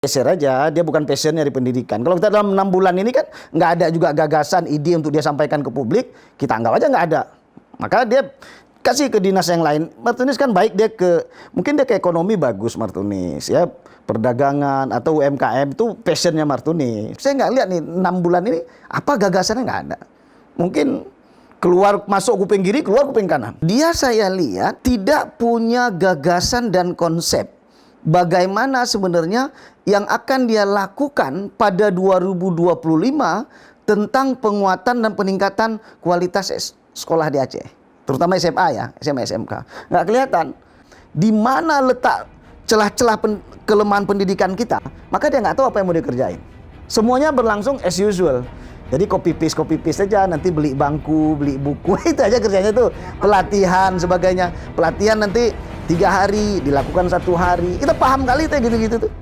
Geser aja, dia bukan passionnya di pendidikan. Kalau kita dalam 6 bulan ini kan nggak ada juga gagasan, ide untuk dia sampaikan ke publik, kita anggap aja nggak ada. Maka dia kasih ke dinas yang lain. Martunis kan baik, mungkin dia ke ekonomi bagus Martunis, ya perdagangan atau UMKM itu passionnya Martunis. Saya nggak lihat nih 6 bulan ini apa gagasannya, nggak ada. Mungkin keluar masuk kuping kiri, keluar kuping kanan. Dia saya lihat tidak punya gagasan dan konsep bagaimana sebenarnya yang akan dia lakukan pada 2025 tentang penguatan dan peningkatan kualitas sekolah di Aceh, terutama SMA ya, SMA SMK. Nggak kelihatan di mana letak celah-celah kelemahan pendidikan kita, maka dia nggak tahu apa yang mau dikerjain. Semuanya berlangsung as usual. Jadi copy paste aja, nanti beli bangku, beli buku, itu aja kerjanya tuh. Pelatihan sebagainya. Pelatihan nanti 3 hari, dilakukan 1 hari. Kita paham kali itu gitu-gitu tuh.